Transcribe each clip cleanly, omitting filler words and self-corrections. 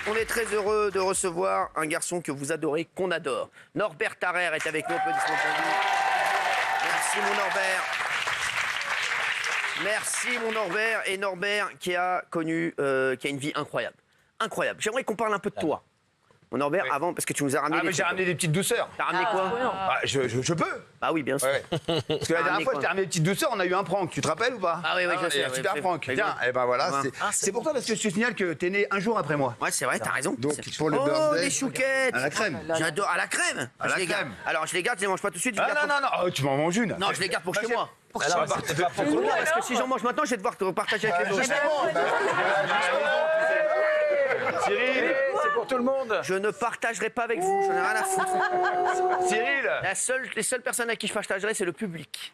On est très heureux de recevoir un garçon que vous adorez, qu'on adore. Norbert Tarrer est avec nous. Applaudissements pour lui. Merci mon Norbert. Merci mon Norbert. Et Norbert qui a connu, qui a une vie incroyable. Incroyable. J'aimerais qu'on parle un peu de toi. Mon Norbert, oui. Avant, parce que tu nous as ramené mais j'ai ramené des petites douceurs. T'as ramené quoi? Je peux. Ah oui, bien sûr. Ouais. Parce que la dernière fois, je t'ai ramené des petites douceurs, on a eu un prank. Tu te rappelles ou pas? Ah oui, je sais. Un super prank. Tiens, et ben voilà. C'est pour toi parce que je te signale que t'es né un jour après moi. Ouais, c'est vrai, t'as raison. Donc pour le oh, birthday, les chouquettes. à la crème. J'adore. À la crème. À la crème. Alors, je les garde, je les mange pas tout de suite. Non, oh, tu m'en manges une. Non, je les garde pour chez moi. Pour chez moi. Parce que si j'en mange maintenant, je vais devoir te partager avec les autres. Cyril, c'est pour tout le monde. Je ne partagerai pas avec vous, j'en ai rien à foutre. Cyril. Les seules personnes à qui je partagerai, c'est le public.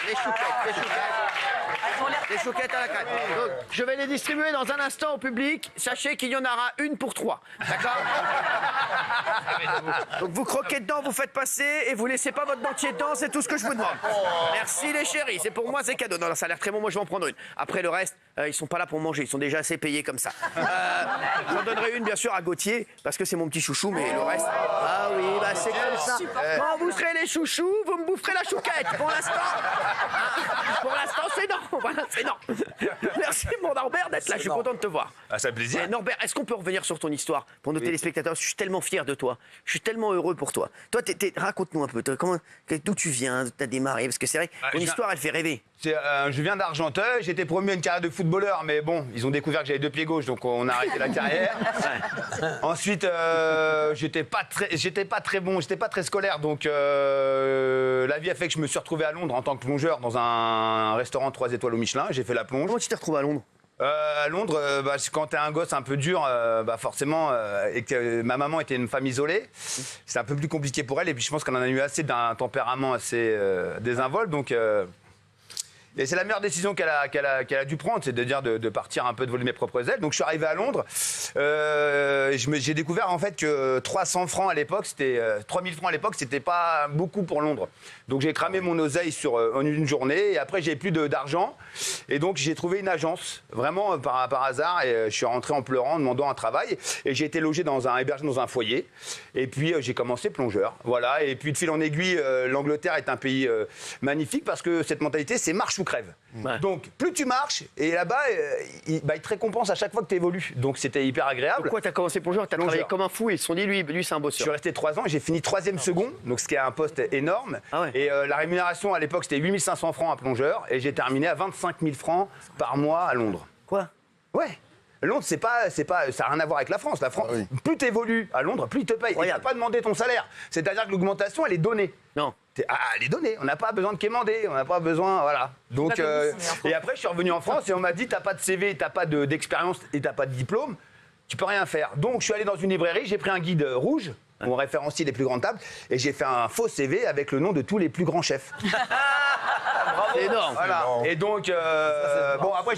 Les chouquettes. Les chouquettes à la crème. Donc, je vais les distribuer dans un instant au public. Sachez qu'il y en aura une pour 3. D'accord? Donc vous croquez dedans, vous faites passer et vous laissez pas votre dentier dedans, c'est tout ce que je vous demande. Merci les chéris, c'est pour moi, c'est cadeau. Non, ça a l'air très bon, moi je vais en prendre une. Après le reste, ils sont pas là pour manger, ils sont déjà assez payés comme ça. J'en donnerai une bien sûr à Gauthier, parce que c'est mon petit chouchou, mais le reste... Ah oui, bah c'est comme ça. Quand vous serez les chouchous, vous me boufferez la chouquette. Pour l'instant, c'est non. Voilà, c'est non. Merci mon Norbert d'être là, je suis content de te voir. Ah, ça fait plaisir. Norbert, est-ce qu'on peut revenir sur ton histoire pour nos téléspectateurs? Je suis tellement fier de toi, je suis tellement heureux pour toi. Toi, raconte-nous un peu, d'où tu viens, t'as démarré, parce que c'est vrai, ton histoire, elle fait rêver. Je viens d'Argenteuil, j'étais promu à une carrière de footballeur, mais bon, ils ont découvert que j'avais 2 pieds gauche, donc on a arrêté la carrière. Ensuite, j'étais pas très bon, j'étais pas très scolaire, donc la vie a fait que je me suis retrouvé à Londres en tant que plongeur dans un restaurant 3 étoiles au Michelin. J'ai fait la plonge. Comment tu t'es retrouvé à Londres? À Londres, quand t'es un gosse un peu dur, forcément, et que ma maman était une femme isolée, c'est un peu plus compliqué pour elle. Et puis je pense qu'elle en a eu assez d'un tempérament assez désinvolte. Donc, et c'est la meilleure décision qu'elle a dû prendre, c'est de dire de partir un peu de voler mes propres ailes. Donc je suis arrivé à Londres. J'ai découvert en fait que 300 francs à l'époque, 3000 francs à l'époque, c'était pas beaucoup pour Londres. Donc j'ai cramé mon oseille en une journée et après j'ai plus d'argent. Et donc j'ai trouvé une agence, vraiment par hasard, et je suis rentré en pleurant, en demandant un travail. Et j'ai été logé hébergé dans un foyer. Et puis j'ai commencé plongeur. Voilà. Et puis de fil en aiguille, l'Angleterre est un pays magnifique parce que cette mentalité, c'est marche ou crève. Ouais. Donc plus tu marches, et là-bas, il te récompense à chaque fois que tu évolues. Donc c'était hyper agréable. Pourquoi tu as commencé plongeur? Tu as travaillé comme un fou et ils se sont dit, lui c'est un bosseur. Je suis resté 3 ans et j'ai fini 3e second, donc ce qui est un poste énorme. Ah ouais. Et la rémunération à l'époque, c'était 8500 francs à plongeur et j'ai terminé à 25 000 francs par mois à Londres. Quoi? Ouais. Londres, ça n'a rien à voir avec la France. La France, plus tu évolues à Londres, plus ils te payent. Tu n'as pas demandé ton salaire. C'est-à-dire que l'augmentation, elle est donnée. Non. Elle est donnée. On n'a pas besoin de quémander. On n'a pas besoin. Voilà. Donc, et après, je suis revenu en France et on m'a dit t'as pas de CV, t'as pas d'expérience et t'as pas de diplôme. Tu peux rien faire. Donc, je suis allé dans une librairie, j'ai pris un guide rouge où on référencie les plus grandes tables et j'ai fait un faux CV avec le nom de tous les plus grands chefs. C'est énorme. Voilà. Et donc, bon, après,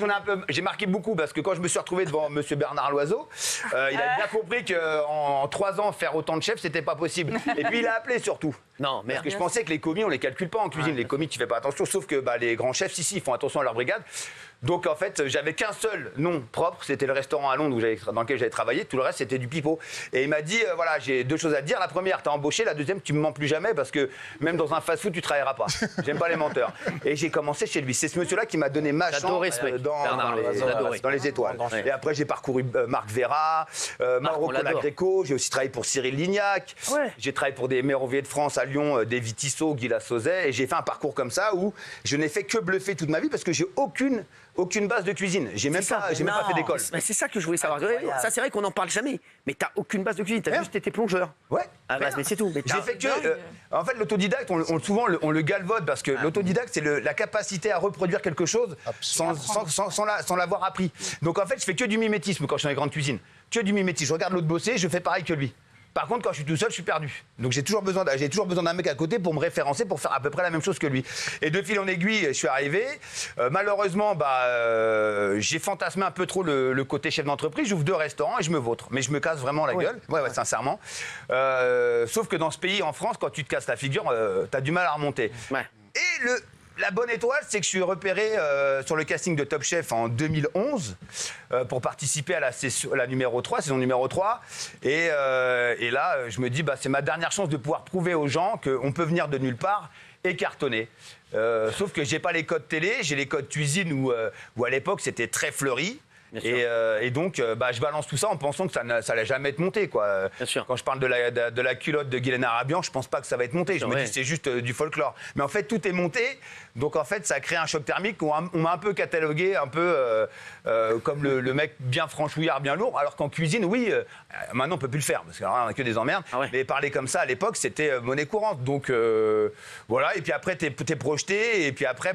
j'ai marqué beaucoup parce que quand je me suis retrouvé devant monsieur Bernard Loiseau, il a bien compris qu'en 3 ans, faire autant de chefs, c'était pas possible. Et puis, il a appelé surtout. Non, mais parce que je pensais que les commis, on les calcule pas en cuisine. Les commis, tu fais pas attention, sauf que les grands chefs, si, ils font attention à leur brigade. Donc, en fait, j'avais qu'un seul nom propre, c'était le restaurant à Londres dans lequel j'avais travaillé. Tout le reste, c'était du pipeau. Et il m'a dit, voilà, j'ai 2 choses à te dire. La première, t'as embauché. La deuxième, tu me mens plus jamais parce que même dans un fast-food, tu travailleras pas. J'aime pas les menteurs. Et j'ai commencé chez lui. C'est ce monsieur-là qui m'a donné ma chance dans les étoiles. Et après, j'ai parcouru Marc Vera, Mauro Colagreco. J'ai aussi travaillé pour Cyril Lignac. Ouais. J'ai travaillé pour des Méroviers de France à Lyon, David Tissot, Guy Lasauzet. Et j'ai fait un parcours comme ça où je n'ai fait que bluffer toute ma vie parce que j'ai aucune base de cuisine. J'ai même pas fait d'école. C'est ça que je voulais savoir. Ça, c'est vrai qu'on n'en parle jamais. Mais t'as aucune base de cuisine. T'as juste été plongeur. Ouais. Mais c'est tout. J'ai fait que. En fait, l'autodidacte, souvent, on le galvaude parce que l'autodidacte, c'est la capacité à reproduire quelque chose sans l'avoir appris. Donc, en fait, je fais que du mimétisme quand je suis dans les grandes cuisines. Que du mimétisme. Je regarde l'autre bosser, je fais pareil que lui. Par contre, quand je suis tout seul, je suis perdu. Donc j'ai toujours besoin d'un mec à côté pour me référencer, pour faire à peu près la même chose que lui. Et de fil en aiguille, je suis arrivé. Malheureusement, j'ai fantasmé un peu trop le côté chef d'entreprise. J'ouvre 2 restaurants et je me vautre. Mais je me casse vraiment la gueule. Ouais, sincèrement. Sauf que dans ce pays, en France, quand tu te casses la figure, t'as du mal à remonter. Ouais. Et la bonne étoile, c'est que je suis repéré sur le casting de Top Chef en 2011 pour participer à la numéro 3, saison numéro 3. Et là, je me dis, c'est ma dernière chance de pouvoir prouver aux gens qu'on peut venir de nulle part et cartonner. Sauf que j'ai pas les codes télé, j'ai les codes cuisine où à l'époque, c'était très fleuri. Et donc, je balance tout ça en pensant que ça n'allait jamais être monté, quoi. Bien sûr. Quand je parle de la culotte de Guylaine Arabian, je pense pas que ça va être monté. Je me dis c'est juste du folklore. Mais en fait, tout est monté. Donc en fait, ça crée un choc thermique. On m'a un peu catalogué, un peu comme le mec bien franchouillard, bien lourd. Alors qu'en cuisine, oui, maintenant on peut plus le faire parce qu'on a que des emmerdes. Ah ouais. Mais parler comme ça à l'époque, c'était monnaie courante. Donc voilà. Et puis après, t'es projeté. Et puis après,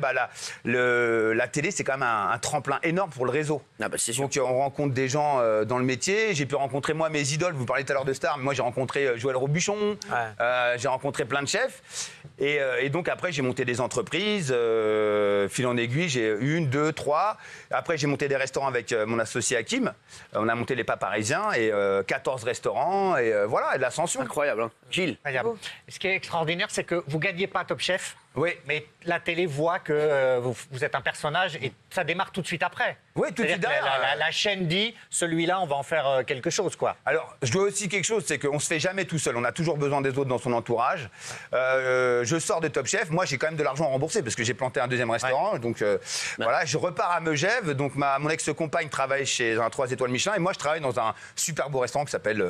la télé, c'est quand même un tremplin énorme pour le réseau. Ah c'est sûr. Donc on rencontre des gens dans le métier. J'ai pu rencontrer moi mes idoles. Vous parlez tout à l'heure de stars, mais moi j'ai rencontré Joël Robuchon. J'ai rencontré plein de chefs. Et donc après j'ai monté des entreprises. Fil en aiguille, j'ai 1, 2, 3. Après j'ai monté des restaurants avec mon associé Hakim. On a monté les Pas Parisiens et 14 restaurants et voilà, et de l'ascension. Incroyable, hein. Gilles. Incroyable. Ce qui est extraordinaire, c'est que vous ne gagnez pas Top Chef. Oui. Mais la télé voit que vous êtes un personnage et ça démarre tout de suite après. Oui, tout de suite C'est-à-dire que derrière. la chaîne dit, celui-là, on va en faire quelque chose, quoi. Alors, je dois aussi quelque chose, c'est qu'on ne se fait jamais tout seul. On a toujours besoin des autres dans son entourage. Je sors de Top Chef. Moi, j'ai quand même de l'argent à rembourser parce que j'ai planté un 2e restaurant. Donc, voilà, je repars à Megève. Donc, mon ex-compagne travaille chez un 3 étoiles Michelin. Et moi, je travaille dans un super beau restaurant qui s'appelle...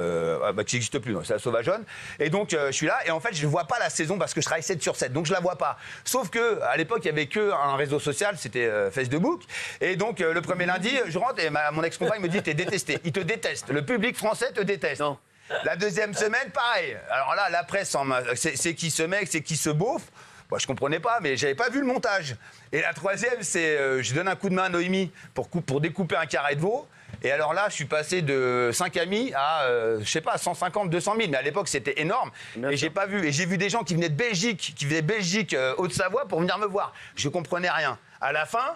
qui n'existe plus, c'est la Sauvageonne. Et donc, je suis là. Et en fait, je ne vois pas la saison parce que je travaille 7 sur 7. Donc, je ne la vois pas. Sauf qu'à l'époque, il n'y avait qu'un réseau social. C'était Facebook. Et donc, le premier lundi, je rentre et mon ex-compagne me dit t'es détesté. Il te déteste. Le public français te déteste. Non. La 2e semaine, pareil. Alors là, la presse, c'est qui ce mec, c'est qui ce beauf. Moi, je comprenais pas, mais j'avais pas vu le montage. Et la 3e, c'est je donne un coup de main à Noémie pour découper un carré de veau. Et alors là, je suis passé de 5 amis à, je sais pas, 150, 200 000. Mais à l'époque, c'était énorme. Et j'ai pas vu. Et j'ai vu des gens qui venaient de Belgique, Haute-Savoie, pour venir me voir. Je comprenais rien. À la fin,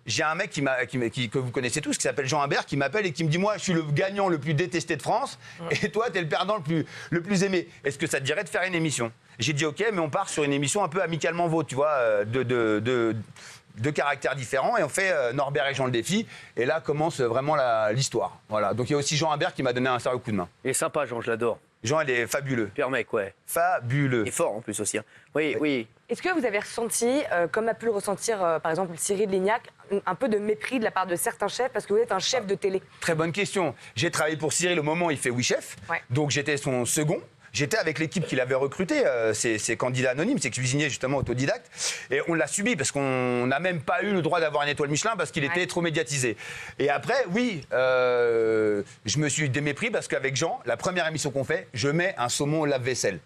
j'ai un mec que vous connaissez tous, qui s'appelle Jean Imbert, qui m'appelle et qui me dit moi, je suis le gagnant le plus détesté de France, et toi, t'es le perdant le plus aimé. Est-ce que ça te dirait de faire une émission? J'ai dit ok, mais on part sur une émission un peu amicalement vôtre, tu vois, de caractères différents, et on fait Norbert et Jean le défi, et là commence vraiment l'histoire. Voilà. Donc il y a aussi Jean Imbert qui m'a donné un sérieux coup de main. Il est sympa, Jean, je l'adore. Jean, il est fabuleux. Pire mec, ouais. Fabuleux. Il est fort en plus aussi, hein. Oui. Est-ce que vous avez ressenti, comme a pu le ressentir par exemple Cyril Lignac, un peu de mépris de la part de certains chefs parce que vous êtes un chef de télé? Très bonne question. J'ai travaillé pour Cyril au moment où il fait Oui Chef, donc j'étais son second. J'étais avec l'équipe qu'il avait recruté, c'est candidat anonyme, c'est cuisinier justement autodidacte, et on l'a subi parce qu'on n'a même pas eu le droit d'avoir une étoile Michelin parce qu'il était trop médiatisé. Et après, oui, je me suis démépris parce qu'avec Jean, la première émission qu'on fait, je mets un saumon au lave-vaisselle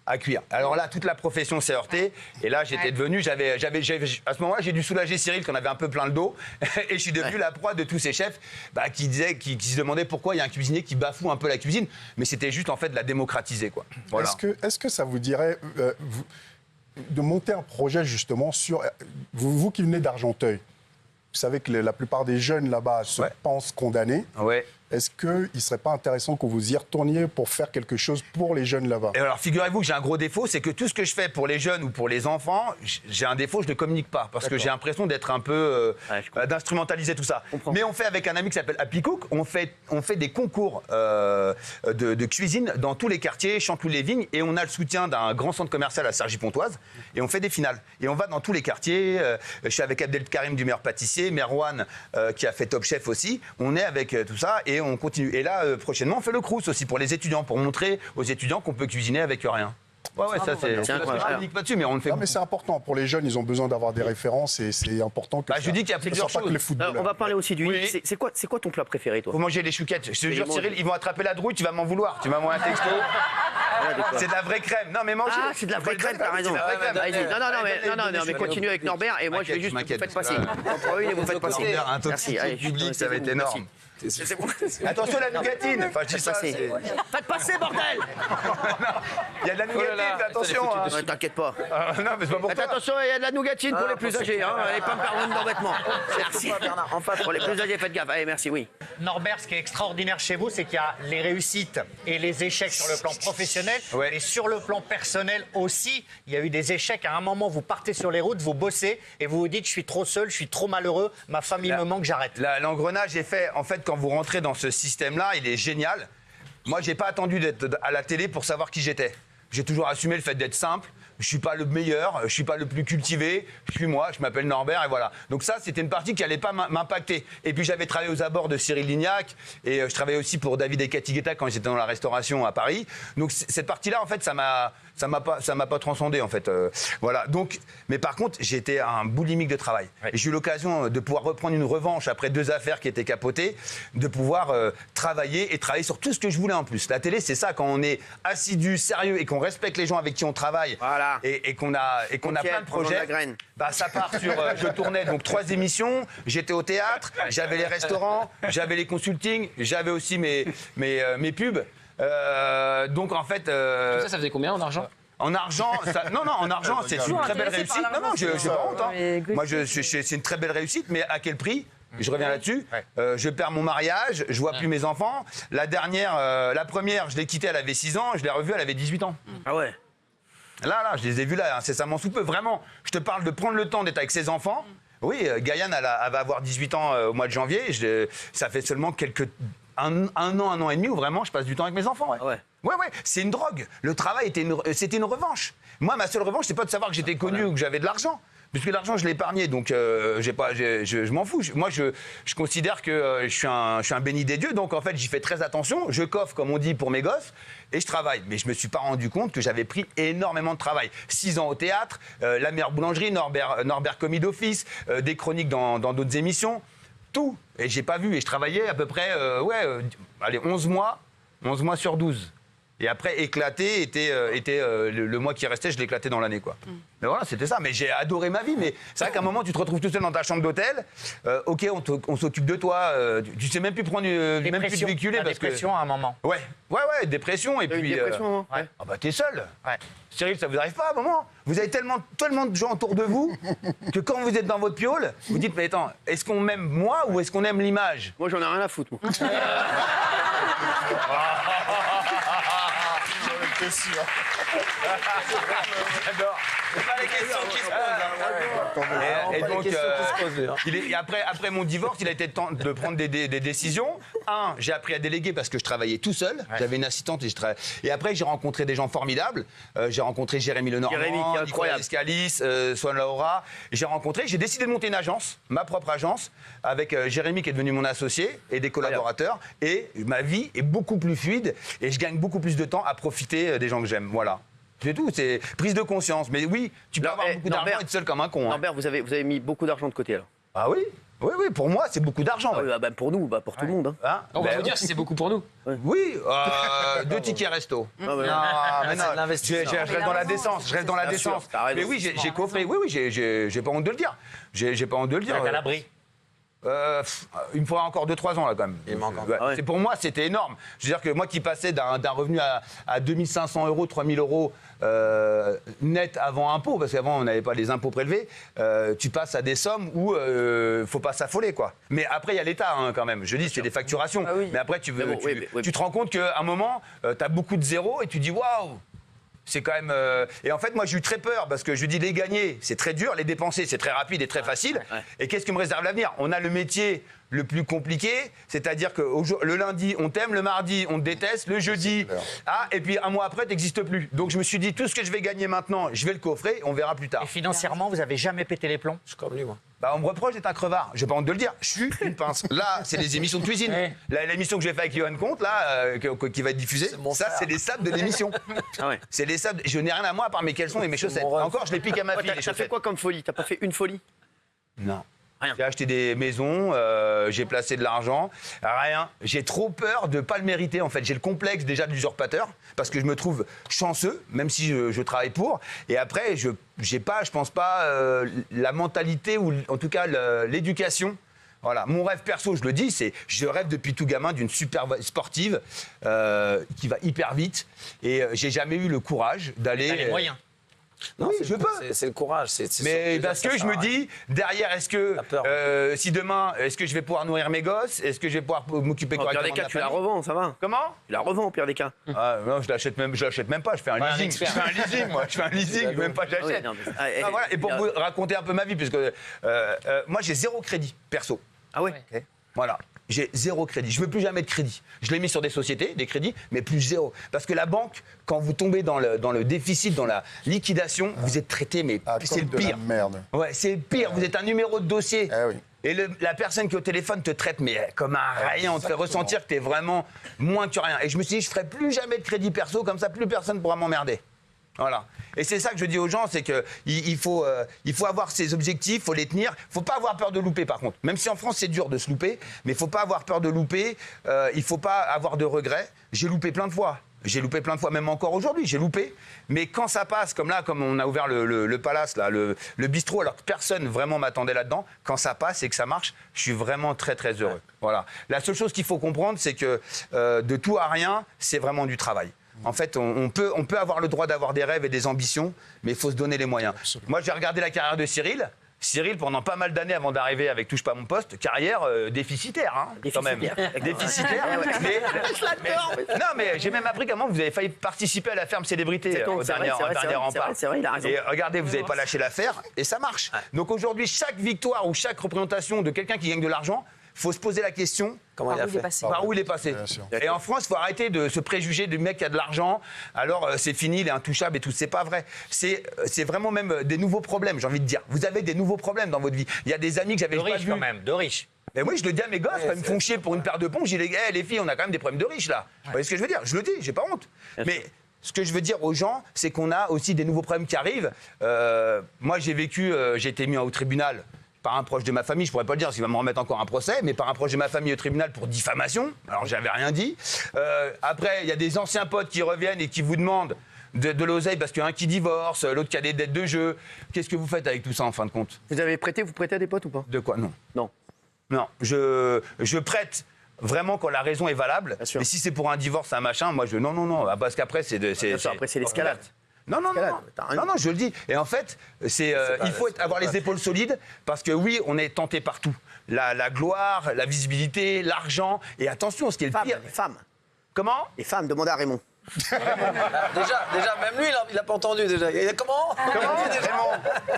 à cuire. Alors là, toute la profession s'est heurtée. Et là, j'étais devenu, à ce moment-là, j'ai dû soulager Cyril, qui en avait un peu plein le dos. Et je suis devenu la proie de tous ces chefs qui se demandaient pourquoi il y a un cuisinier qui bafoue un peu la cuisine. Mais c'était juste, en fait, de la démocratiser, quoi. Voilà. Est-ce que ça vous dirait de monter un projet, justement, sur... Vous qui venez d'Argenteuil, vous savez que la plupart des jeunes là-bas se pensent condamnés. Ouais. Est-ce qu'il ne serait pas intéressant que vous y retourniez pour faire quelque chose pour les jeunes là-bas? Et alors, figurez-vous que j'ai un gros défaut, c'est que tout ce que je fais pour les jeunes ou pour les enfants, j'ai un défaut, je ne communique pas. Parce que j'ai l'impression d'être un peu... d'instrumentaliser tout ça. Mais on fait avec un ami qui s'appelle Happy Cook, on fait des concours de cuisine dans tous les quartiers, Chanteloup-les-Vignes, et on a le soutien d'un grand centre commercial à Cergy-Pontoise, et on fait des finales. Et on va dans tous les quartiers, je suis avec Abdelkarim du meilleur pâtissier, Merwan qui a fait Top Chef aussi, on est avec tout ça, et on continue. Et là, prochainement, on fait le Crous aussi pour les étudiants, pour montrer aux étudiants qu'on peut cuisiner avec rien. Ouais, ça c'est incroyable. pas dessus, mais on le fait. Non, mais c'est important. Pour les jeunes, ils ont besoin d'avoir des références et c'est important que je dis qu'il y a plusieurs pas que choses. les footballeurs. On va parler aussi du... Oui. C'est quoi ton plat préféré, toi? Faut manger les chouquettes. Je te jure, Cyril, ils vont attraper la drouille, tu vas m'en vouloir. Tu m'as envoyé un texto. C'est de la vraie crème. Non, mais mangez. Ah, c'est de la vraie crème, t'as raison. Non, mais continue avec Norbert et moi je vais juste vous faites passer. On prend une et vous faites passer. Un toxique public, ça va être énorme. C'est bon. Attention à la nougatine. Enfin, je dis ça, Passez. c'est... Faites passer, bordel. Il y a de la nougatine, fais attention. Hein. Ouais, t'inquiète pas. Non, mais c'est pas pour Faites toi. attention, il y a de la nougatine pour les plus âgés. Hein. Allez pas me perdre d'embêtement. Merci. Enfin, pour les plus âgés, faites gaffe. Allez, merci, oui. Norbert, ce qui est extraordinaire chez vous, c'est qu'il y a les réussites et les échecs sur le plan professionnel, Ouais. et sur le plan personnel aussi. Il y a eu des échecs. À un moment, vous partez sur les routes, vous bossez et vous vous dites, je suis trop seul, je suis trop malheureux, ma famille me manque, j'arrête. L'engrenage est fait. En fait, quand vous rentrez dans ce système-là, il est génial. Moi, j'ai pas attendu d'être à la télé pour savoir qui j'étais. J'ai toujours assumé le fait d'être simple. Je suis pas le meilleur, je suis pas le plus cultivé. Je suis moi, je m'appelle Norbert et voilà. Donc ça, c'était une partie qui allait pas m'impacter. Et puis j'avais travaillé aux abords de Cyril Lignac et je travaillais aussi pour David et Cathy Guetta quand j'étais dans la restauration à Paris. Donc cette partie-là, en fait, ça m'a pas transcendé en fait. Voilà. Donc, mais par contre, j'étais un boulimique de travail. Ouais. Et j'ai eu l'occasion de pouvoir reprendre une revanche après 2 affaires qui étaient capotées, de pouvoir travailler et travailler sur tout ce que je voulais en plus. La télé, c'est ça, quand on est assidu, sérieux et qu'on respecte les gens avec qui on travaille. Voilà. Et qu'on a plein de prendre projets, la graine. bah ça part sur. Je tournais donc 3 émissions, j'étais au théâtre, j'avais les restaurants, j'avais les consultings, j'avais aussi mes pubs. Donc en fait. Tout ça, ça faisait combien en argent? En argent, en argent, c'est une très belle intéressé par réussite. l'argent, Non, j'ai pas honte. Hein. Mais Gauthier- Moi, c'est une très belle réussite, mais à quel prix? Je reviens là-dessus. Ouais. Je perds mon mariage, je vois plus mes enfants. La première, je l'ai quittée, elle avait 6 ans, je l'ai revue, elle avait 18 ans. Ah ouais. Là, je les ai vus là, incessamment sous peu. Vraiment, je te parle de prendre le temps d'être avec ses enfants. Oui, Gaïane, elle va avoir 18 ans au mois de janvier. Ça fait seulement un an et demi où vraiment je passe du temps avec mes enfants. Ouais. Ah ouais. Ouais, c'est une drogue. Le travail c'était une revanche. Moi, ma seule revanche, c'est pas de savoir que j'étais connu ou que j'avais de l'argent. Puisque l'argent, je l'ai épargné, donc je m'en fous. Moi, je considère que je suis un béni des dieux, donc en fait, j'y fais très attention. Je coffre, comme on dit, pour mes gosses, et je travaille. Mais je me suis pas rendu compte que j'avais pris énormément de travail. 6 ans au théâtre, La Meilleure Boulangerie, Norbert Commis d'Office, des chroniques dans d'autres émissions, tout. Et j'ai pas vu. Et je travaillais à peu près, 11 mois sur 12. Et après, éclater était le mois qui restait, je l'éclatais dans l'année, quoi. Mais voilà, c'était ça. Mais j'ai adoré ma vie. Mais c'est vrai qu'à un moment, tu te retrouves tout seul dans ta chambre d'hôtel. Ok, on s'occupe de toi. Tu sais même plus prendre, même plus te véhiculer la parce que. dépression à un moment. Ouais, dépression. Et T'as eu puis. une dépression, hein. Ouais. Ah bah t'es seul. Ouais. Cyril, ça vous arrive pas à un moment? Vous avez tellement de gens autour de vous que quand vous êtes dans votre piole, vous dites mais attends, est-ce qu'on m'aime moi ou est-ce qu'on aime l'image? Moi, j'en ai rien à foutre, moi. J'adore. C'est pas les questions qui se posent. Et donc, après mon divorce, il a été temps de prendre des décisions. J'ai appris à déléguer parce que je travaillais tout seul. J'avais une assistante et après, j'ai rencontré des gens formidables. J'ai rencontré Jérémy Lenormand, Jérémy, qui est Nicolas incroyable. Escalis, Swan Laura. J'ai décidé de monter une agence, ma propre agence, avec Jérémy qui est devenu mon associé et des collaborateurs. Et ma vie est beaucoup plus fluide et je gagne beaucoup plus de temps à profiter des gens que j'aime. Voilà. C'est tout, c'est prise de conscience. Mais oui, tu peux Non, avoir beaucoup d'argent Norbert- et être seul comme un con. Hein. Norbert, vous avez mis beaucoup d'argent de côté, alors. Ah oui, pour moi, c'est beaucoup d'argent. Ah ouais. oui, bah, pour nous, pour tout le monde. Hein. Hein On va Ben vous dire si c'est beaucoup pour nous. oui, 2 tickets resto. Ah, ouais. Non, mais non, c'est de l'investissement. je reste dans la décence. Je reste dans la Bien sûr, décence. t'as raison. Mais oui, j'ai coffré. Oui, j'ai pas honte de le dire. J'ai pas honte de le dire. Vous êtes à l'abri. Il me faudra encore 2-3 ans là quand même. Ouais. Ah ouais. C'est pour moi c'était énorme. Je veux dire que moi qui passais d'un revenu à 2500 euros, 3000 euros net avant impôt, parce qu'avant on n'avait pas les impôts prélevés, tu passes à des sommes où faut pas s'affoler quoi. Mais après il y a l'État hein, quand même. Je dis c'est des facturations. Ah oui. Mais après Mais bon, tu te rends compte qu'à un moment tu as beaucoup de zéros et tu dis waouh. C'est quand même. Et en fait, moi, j'ai eu très peur parce que je dis les gagner, c'est très dur, les dépenser, c'est très rapide et très facile. Ouais. Et qu'est-ce que me réserve l'avenir? On a le métier le plus compliqué, c'est-à-dire que le lundi, on t'aime, le mardi, on te déteste, le jeudi, et puis un mois après, tu n'existes plus. Donc je me suis dit, tout ce que je vais gagner maintenant, je vais le coffrer, on verra plus tard. Et financièrement, vous avez jamais pété les plombs? Je suis comme lui, moi. Bah, on me reproche d'être un crevard. J'ai pas honte de le dire. Je suis une pince. Là, c'est les émissions de cuisine. Ouais. L'émission que j'ai fait avec Johan Comte, là, qui va être diffusée, ça, c'est les sables de l'émission. Ah ouais. C'est les sables. Je n'ai rien à moi à part mes caleçons et mes chaussettes. Encore, je les pique à ma Ouais, fille, les T'as fait chaussettes. quoi comme folie? T'as pas fait une folie? Non. Rien. J'ai acheté des maisons, j'ai placé de l'argent, rien. J'ai trop peur de pas le mériter en fait. J'ai le complexe déjà de l'usurpateur parce que je me trouve chanceux, même si je travaille pour. Et après, je pense pas la mentalité ou en tout cas l'éducation Voilà. Mon rêve perso, je le dis, c'est je rêve depuis tout gamin d'une super sportive qui va hyper vite. Et j'ai jamais eu le courage d'aller. T'as les moyens. Non, Oui, c'est je le- peux. C'est le courage. Mais parce que je me dis, derrière, est-ce que T'as peur. si demain, est-ce que je vais pouvoir nourrir mes gosses? Est-ce que je vais pouvoir m'occuper Au pire correctement des de cas, ma tu la famille? revends, ça va. Comment? Tu la revends au pire des cas. Non, je l'achète même pas. Je fais un Ouais, un leasing. expert. Je fais un leasing, moi. Je fais un leasing, même pas Ah ouais, j'achète. non, mais- ah, Ah, voilà. Et pour il a- vous raconter un peu ma vie, puisque moi j'ai 0 crédit perso. Ah ouais. Voilà. J'ai 0 crédit. Je ne veux plus jamais de crédit. Je l'ai mis sur des sociétés, des crédits, mais plus 0. Parce que la banque, quand vous tombez dans le déficit, dans la liquidation, vous êtes traité, mais Ah, c'est le comme de la pire. merde. Ouais, c'est le pire. Vous êtes un numéro de dossier. Eh oui. Et la personne qui est au téléphone te traite mais comme un rien, on te fait ressentir que tu es vraiment moins que rien. Et je me suis dit, je ne ferai plus jamais de crédit perso, comme ça plus personne ne pourra m'emmerder. Voilà. Et c'est ça que je dis aux gens, c'est qu'il faut avoir ses objectifs, il faut les tenir. Il ne faut pas avoir peur de louper, par contre. Même si en France, c'est dur de se louper, mais il ne faut pas avoir peur de louper. Il ne faut pas avoir de regrets. J'ai loupé plein de fois. J'ai loupé plein de fois, même encore aujourd'hui, j'ai loupé. Mais quand ça passe, comme là, comme on a ouvert le palace, là, le bistrot, alors que personne vraiment m'attendait là-dedans, quand ça passe et que ça marche, je suis vraiment très, très heureux. Voilà. La seule chose qu'il faut comprendre, c'est que de tout à rien, c'est vraiment du travail. En fait, on peut avoir le droit d'avoir des rêves et des ambitions, mais il faut se donner les moyens. Absolument. Moi, j'ai regardé la carrière de Cyril. Cyril, pendant pas mal d'années avant d'arriver avec Touche pas mon poste, carrière déficitaire, hein, quand même. Déficitaire. Non, mais j'ai même appris qu'à un moment, vous avez failli participer à la ferme célébrité C'est con, au c'est vrai, dernier c'est vrai, c'est vrai, rempart. c'est vrai, il a raison. Et regardez, vous n'avez pas lâché l'affaire et ça marche. Donc aujourd'hui, chaque victoire ou chaque représentation de quelqu'un qui gagne de l'argent, il faut se poser la question. Comment il a Par où il est fait passé. Par où il est passé. Bien sûr. Et en France, il faut arrêter de se préjuger du mec qui a de l'argent. Alors, c'est fini, il est intouchable et tout. C'est pas vrai. C'est vraiment même des nouveaux problèmes, j'ai envie de dire. Vous avez des nouveaux problèmes dans votre vie. Il y a des amis que j'avais De pas riches vus. quand même, de riches. Mais oui, je le dis à mes gosses, quand ils me font chier pour une paire de pompes, je dis les filles, on a quand même des problèmes de riches là. Vous voyez ce que je veux dire? Je le dis, j'ai pas honte. Mais ce que je veux dire aux gens, c'est qu'on a aussi des nouveaux problèmes qui arrivent. Moi, j'ai été mis au tribunal par un proche de ma famille, je pourrais pas le dire, parce qu'il va me remettre encore un procès, mais par un proche de ma famille au tribunal pour diffamation. Alors, j'avais rien dit. Après, il y a des anciens potes qui reviennent et qui vous demandent de l'oseille parce qu'il y en a un qui divorce, l'autre qui a des dettes de jeu. Qu'est-ce que vous faites avec tout ça en fin de compte? Vous prêtez à des potes ou pas? De quoi? Non. Non. Non, je prête vraiment quand la raison est valable. Bien sûr. Et si c'est pour un divorce, un machin, moi non. Parce qu'après, Bien sûr, après, c'est l'escalade. Non, T'as rien non, je le dis. Et en fait, il faut avoir les épaules solides parce que oui, on est tenté partout. La gloire, la visibilité, l'argent. Et attention, ce qui est le Femmes, pire. les femmes. Comment? Les femmes, demandez à Raymond. Déjà, même lui, il a pas entendu déjà. Il a comment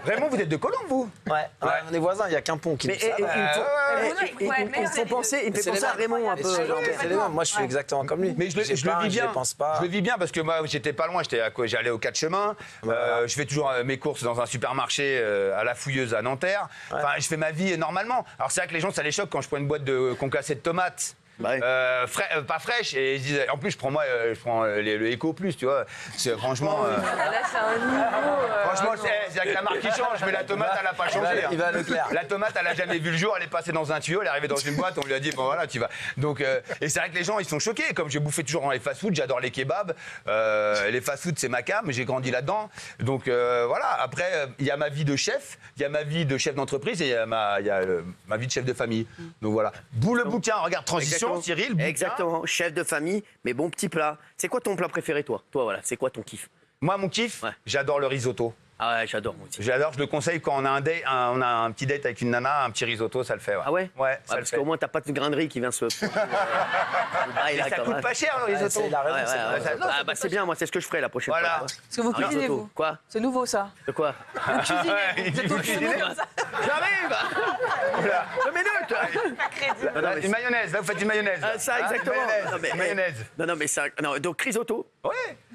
Raymond, vous êtes de Colombes, vous? Ouais, on est voisins, il y a qu'un pont qui Mais nous sépare. il me fait penser à Raymond un peu. genre. C'est les mêmes. Moi, je suis exactement comme lui. Mais je le J'ai pas, vis bien. Je pense pas. Je le vis bien parce que moi, j'étais pas loin. J'allais aux 4 chemins. Je fais toujours mes courses dans un supermarché à la Fouilleuse à Nanterre. Enfin, je fais ma vie normalement. Alors, c'est vrai que les gens, ça les choque quand je prends une boîte de concassée de tomates. Bah ouais. Pas fraîche et ils disent, en plus je prends le Eco Plus, tu vois. C'est franchement Là, c'est un niveau. franchement c'est avec la marque qui change, mais la tomate elle a pas changé. il va à Leclerc. La tomate elle a jamais vu le jour, elle est passée dans un tuyau, elle est arrivée dans une boîte, on lui a dit bon voilà tu vas. Donc et c'est vrai que les gens ils sont choqués, comme j'ai bouffé toujours dans les fast-food, j'adore les kebabs, les fast-food c'est ma cam, j'ai grandi là-dedans. Donc voilà, après il y a ma vie de chef, il y a ma vie de chef d'entreprise et il y a ma vie de chef de famille. Donc voilà. Le bouquin, regarde transition. Cyril, bouquin. Exactement, chef de famille, mais bon petit plat. C'est quoi ton plat préféré, toi? Toi, voilà, c'est quoi ton kiff? Moi, mon kiff, Ouais. j'adore le risotto. Ah ouais, j'adore moi aussi. J'adore, je le conseille quand on a on a un petit date avec une nana, un petit risotto, ça le fait. Ouais. Ah ouais? Ouais, ça le Parce fait. qu'au moins, t'as pas de grainerie qui vient se. Et ça coûte pas cher le risotto. Il a raison, Ouais, c'est ouais, vrai. ouais. Ah bah c'est bien, moi c'est ce que je ferai la prochaine Voilà. fois. Parce que vous Un cuisinez, risotto. vous. Quoi? C'est nouveau, ça. De quoi? Cuisinez. Vous êtes au cuisinier comme ça. J'arrive! 2 minutes! Une mayonnaise, là vous faites une mayonnaise. Ça, Hein, exactement. mayonnaise, Non, mais- mayonnaise. Non, mais ça. Non, donc risotto. Ouais.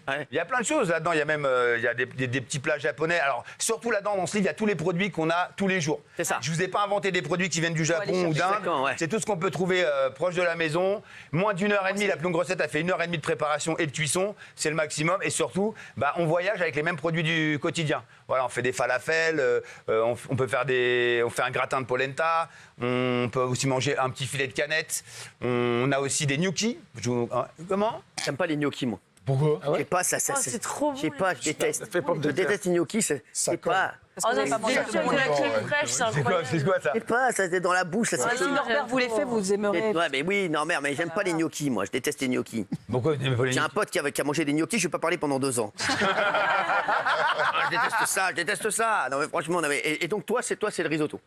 Ouais. Il y a plein de choses là-dedans. Il y a même il y a des petits plats japonais. Alors surtout là-dedans dans ce livre, il y a tous les produits qu'on a tous les jours. C'est ça. Je vous ai pas inventé des produits qui viennent du aller Japon ou chercher. d'Inde. Exactement, ouais. C'est tout ce qu'on peut trouver proche de la maison. Moins d'1h30. La plus longue recette a fait 1h30 de préparation et de cuisson. C'est le maximum. Et surtout, on voyage avec les mêmes produits du quotidien. Voilà, on fait des falafels. On fait un gratin de polenta. On peut aussi manger un petit filet de canette. On a aussi des gnocchis. Comment? J'aime pas les gnocchis, moi. Pourquoi? Je sais pas, ça. Oh, c'est trop bon, Je sais pas, je déteste. Je déteste les gnocchis, Ça c'est colle. pas. Oh non, c'est délicieux de la crème fraîche, c'est C'est quoi, incroyable. c'est quoi ça? Je sais pas, ça c'est dans la bouche. Ça, Ouais, c'est- si Norbert vous les fait, vous aimerez. Ouais, mais oui, non, merde, mais j'aime pas les gnocchis, moi. Je déteste les gnocchis. Pourquoi vous n'aimez pas les J'ai un pote qui a mangé des gnocchis, je vais pas parler pendant 2 ans. Je déteste ça. Non, mais franchement, non, mais- et donc toi, c'est le risotto.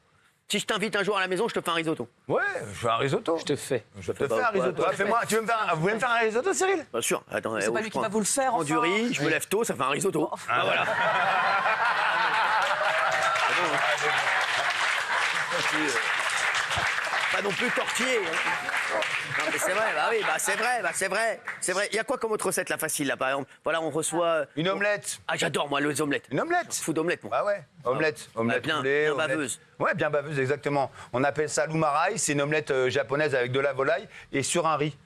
Si je t'invite un jour à la maison, je te fais un risotto. Ouais, je fais un risotto. Je te fais. Je te fais un risotto. Ah, fais-moi, tu veux me faire vous voulez me faire un risotto, Cyril? Bien sûr. Attends, C'est pas lui qui va vous le faire, prends du enfin. riz, je me lève tôt, ça fait un risotto. Ah, voilà. Pas non plus tortillé. Non, mais c'est vrai, bah oui, bah c'est vrai. Il y a quoi comme autre recette là facile là par exemple? Voilà, on reçoit. Une omelette. Ah, j'adore moi les omelettes. Une omelette. Fou d'omelette moi. Ah ouais, omelette. Omelette bien- poulet, bien omelette. baveuse. Ouais, bien baveuse, exactement. On appelle ça l'umarai, c'est une omelette japonaise avec de la volaille et sur un riz.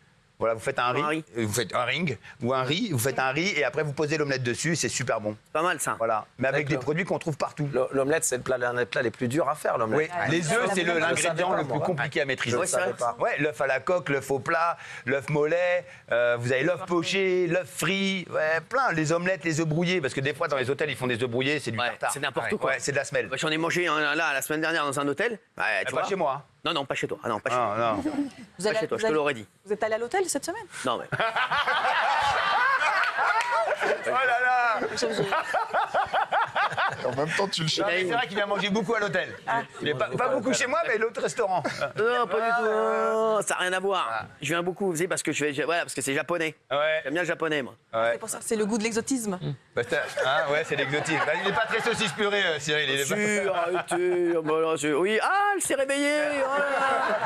Voilà, vous faites un riz, vous faites un ring ou un riz, vous faites un riz et après vous posez l'omelette dessus, c'est super bon. Pas mal ça. Voilà, mais avec des D'accord. produits qu'on trouve partout. L'omelette, c'est l'un des plats les plus durs à faire, Oui, l'omelette. les œufs, c'est l'ingrédient pas, le plus moi. compliqué à maîtriser. Ouais, c'est vrai. Ouais, l'œuf à la coque, l'œuf au plat, l'œuf mollet, vous avez l'œuf poché, l'œuf frit, ouais, plein, les omelettes, les œufs brouillés, parce que des fois dans les hôtels ils font des œufs brouillés, c'est du Ouais, tartare. c'est n'importe quoi. Ouais, c'est de la semelle. Bah, j'en ai mangé un là la semaine dernière dans un hôtel. Ouais, tu Pas vois. chez moi. Hein. Non, pas chez toi. Ah non, pas chez toi. Non, non. Vous Pas chez toi, je te l'aurais dit. Vous êtes allé à l'hôtel cette semaine? Non, mais. Oh là là. En même temps, tu le Non, cherches. mais c'est vrai qu'il vient manger beaucoup à l'hôtel. Il est pas beaucoup chez moi, mais l'autre restaurant. Non, pas du tout. Non, ça n'a rien à voir. Je viens beaucoup, vous savez, parce que voilà, parce que c'est japonais. Ouais. J'aime bien le japonais, moi. Ouais. C'est pour ça, c'est le goût de l'exotisme. Bah, hein, ouais, c'est l'exotique. Bah, il est pas très saucisse purée, Cyril. Il est pas... Sûr, arrêtez. Bah, non, oui, ah, elle s'est réveillée. Oh là là.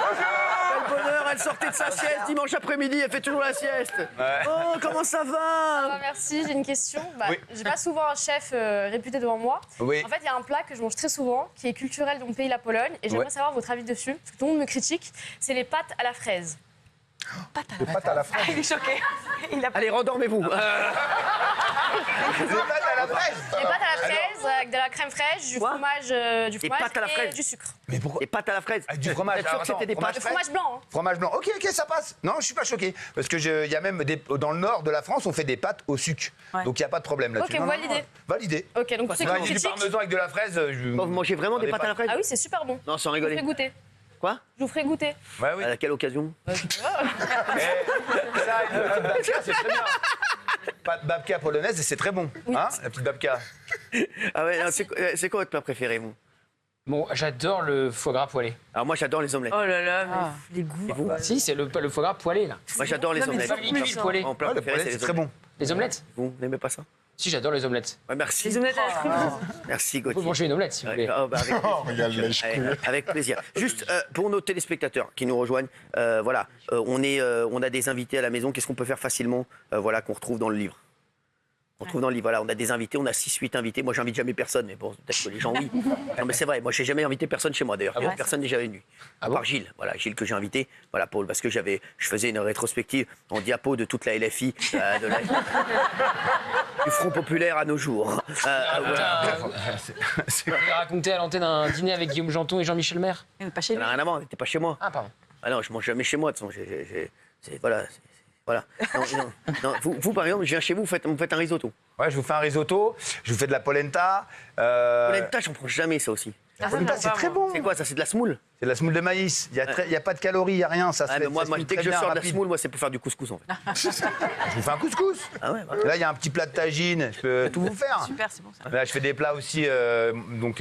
Quel bonheur, elle sortait de sa sieste dimanche après-midi, elle fait toujours la sieste. Oh, comment ça va? Ah, merci, j'ai une question. Oui. J'ai pas souvent un chef réputé devant moi. Oui. En fait, il y a un plat que je mange très souvent, qui est culturel dans mon pays, la Pologne, et j'aimerais Ouais. savoir votre avis dessus, parce que tout le monde me critique. C'est les pâtes à la fraise. Les pâtes à la fraise. Il est choqué. Il a Allez, rendormez-vous. Les pâtes à la fraise. Les pâtes à la fraise avec de la crème fraîche, du Quoi fromage, pâtes à la et fraise du sucre. Mais pourquoi? Les pâtes à la fraise. Du fromage. T'es sûr Alors, que c'était des attends, pâtes? Le fromage blanc. Hein. Fromage blanc. Ok, ça passe. Non, je suis pas choqué. Parce que il y a même dans le nord de la France, on fait des pâtes au sucre. Ouais. Donc il n'y a pas de problème là-dessus. Ok, Non, validé. non, validé. Ok, donc tous ceux qui Ouais, me du critiquent. parmesan avec de la fraise. Oh, vous mangez vraiment des pâtes à la fraise? Ah oui, c'est super bon. Non, sans Je vous rigoler. ferai goûter. Quoi? Je vous ferai goûter. Ouais, oui. À quelle occasion? Ça, une petite babka, c'est très bien. Pas de babka polonaise et c'est très bon. Hein, la petite babka. Ah ouais, non, c'est quoi votre plat préféré, vous? Bon, j'adore le foie gras poêlé. Alors moi, j'adore les omelettes. Oh là là, mais les goûts. Et vous? Si, c'est le foie gras poêlé, là. Moi, j'adore les Non, mais omelettes. Pas le mi-cuit, le poêlé. Mon plat Ouais, le préféré, poulet, c'est c'est les très omelettes. bon. Les omelettes? Vous n'aimez pas ça? Si, j'adore les omelettes. Ouais, merci. Les omelettes à la crème. Merci, Vous pouvez Gauthier. manger une omelette, si vous voulez. Oh, bah, avec Oh, regarde, lèche Avec plaisir. Juste pour nos téléspectateurs qui nous rejoignent, voilà, on a des invités à la maison. Qu'est-ce qu'on peut faire facilement, voilà, qu'on retrouve dans le livre? On trouve dans le livre, voilà, on a des invités, on a 6-8 invités. Moi, j'invite jamais personne, mais bon, peut-être que les gens, oui. Non, mais c'est vrai, moi, j'ai jamais invité personne chez moi, d'ailleurs. Ah bon? Personne n'est jamais venu. À part Gilles, voilà, Gilles que j'ai invité, voilà, Paul, parce que je faisais une rétrospective en diapo de toute la LFI, du Front Populaire à nos jours. Voilà. Vous avez raconté à l'antenne un dîner avec Guillaume Janton et Jean-Michel Maire? Pas chez Ça lui. n'a rien à voir, on n'était pas chez moi. Ah, pardon. Ah non, je mange jamais chez moi, de toute façon. Voilà. Voilà. Non, vous, par exemple, je viens chez vous, vous faites un risotto. Ouais, je vous fais un risotto, je vous fais de la polenta. Polenta, j'en prends jamais, ça aussi. La polenta, c'est très bon. C'est quoi, ça? C'est de la semoule? C'est de la semoule de maïs. Il y a pas de calories, il n'y a rien. Ça se Ah, fait, mais moi, ça se cuit dès que très je bien, sors de la rapide. semoule, moi, c'est pour faire du couscous, en fait. Je vous fais un couscous. Ah ouais, voilà. Là, il y a un petit plat de tagine. Je peux tout vous faire. Super, c'est bon ça. Là, je fais des plats aussi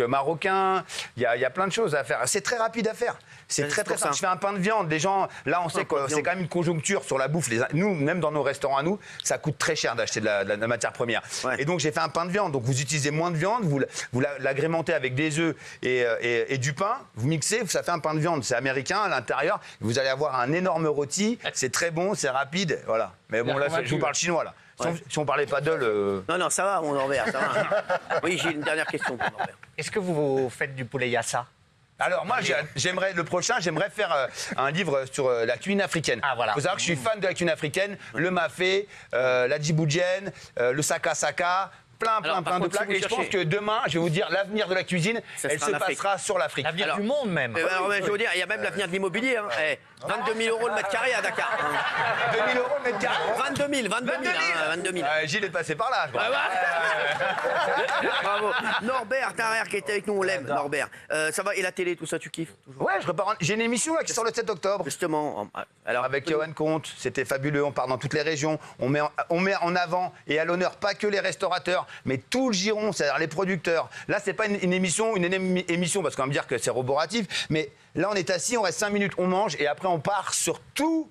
marocains. Il y a plein de choses à faire. C'est très rapide à faire. C'est Ouais, très c'est très pour simple. ça. Je fais un pain de viande. Les gens, là, on sait que c'est quand même une conjoncture sur la bouffe. Nous, même dans nos restaurants à nous, ça coûte très cher d'acheter de la matière première. Ouais. Et donc, j'ai fait un pain de viande. Donc, vous utilisez moins de viande, vous l'agrémentez avec des œufs et du pain. Vous mixez, ça fait un pain de viande. C'est américain à l'intérieur. Vous allez avoir un énorme rôti. C'est très bon, c'est rapide. Voilà. Mais bon, là, je vous parle chinois, là. Si on parlait pas d'œufs, Non, ça va, mon Norbert, ça va. Oui, j'ai une dernière question pour Norbert. Est-ce que vous faites du poulet yassa? Alors moi, j'aimerais faire un livre sur la cuisine africaine. Ah, voilà. Faut savoir que je suis fan de la cuisine africaine, le mafé, la djiboudjienne, le saka saka, plein Alors, par de contre, plats. si vous Et je pense cherchez- que demain, je vais vous dire l'avenir de la cuisine, Ça elle sera se en Afrique. passera sur l'Afrique. L'avenir Alors- du monde même. Alors, je vais vous dire, il y a même l'avenir de l'immobilier. Hein. 22 000 € le mètre carré à Dakar. 2 000 € le mètre carré. 22 000, 22 000. Gilles est passé par là, je crois. Bravo. Norbert Tarrer qui était avec nous, on l'aime, Norbert. Ça va, et la télé, tout ça, tu kiffes toujours? Ouais, j'ai une émission là, qui sort le 7 octobre. Justement. Alors, Avec Johan Comte, c'était fabuleux, on part dans toutes les régions, on met en avant et à l'honneur pas que les restaurateurs, mais tout le giron, c'est-à-dire les producteurs. Là, c'est pas une émission, parce qu'on va me dire que c'est roboratif, mais là, on est assis, on reste 5 minutes, on mange, et après, on part sur tous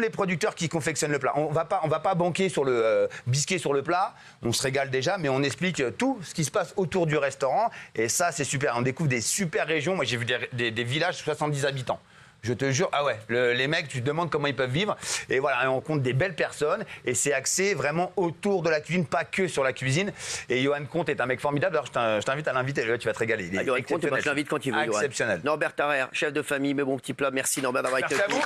les producteurs qui confectionnent le plat. On va pas banquer sur le bisquer sur le plat, on se régale déjà, mais on explique tout ce qui se passe autour du restaurant, et ça, c'est super. On découvre des super régions. Moi, j'ai vu des villages de 70 habitants. Je te jure, ah ouais, les mecs, tu te demandes comment ils peuvent vivre. Et voilà, on rencontre des belles personnes. Et c'est axé vraiment autour de la cuisine, pas que sur la cuisine. Et Johan Comte est un mec formidable. Alors, je t'invite à l'inviter. Tu vas te régaler. Johan Comte, je l'invite quand il veut. Exceptionnel. Norbert Tarrer, chef de famille, mes bons petits plats. Merci Norbert d'avoir été avec nous.